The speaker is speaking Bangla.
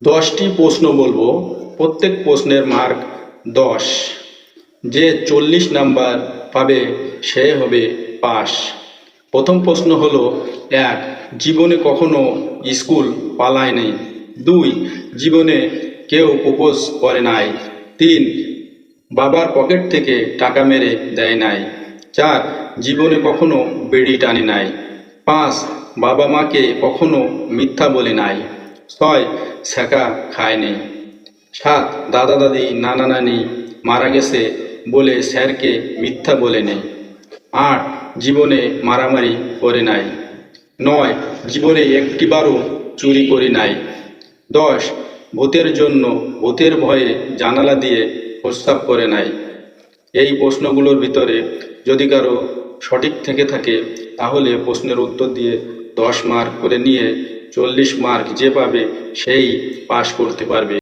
10টি প্রশ্ন বলবো, প্রত্যেক প্রশ্নের মার্ক 10। যে 40 নাম্বার পাবে সে হবে পাস। প্রথম প্রশ্ন হলো 1, জীবনে কখনো স্কুল পালায় নাই। 2, জীবনে কেউ প্রপোজ করে নাই। 3, বাবার পকেট থেকে টাকা মেরে দেয় নাই। 4, জীবনে কখনো বেড়ি টানে নাই। 5, বাবা মাকে কখনো মিথ্যা বলে নাই। 6, ছ্যাঁকা খায়নি। 7, দাদা দাদি নানা নানি মারা গেছে বলে স্যারকে মিথ্যা বলে নেই। 8, জীবনে মারামারি করে নাই। 9, জীবনে একটিবারও চুরি করি নাই। 10, ভূতের জন্য ভূতের ভয়ে জানালা দিয়ে প্রস্রাব করে নাই। এই প্রশ্নগুলোর ভিতরে যদি কারো সঠিক থেকে থাকে তাহলে প্রশ্নের উত্তর দিয়ে 10 মার্ক করে নিয়ে 40 মার্ক যে পাবে সেই পাস করতে পারবে।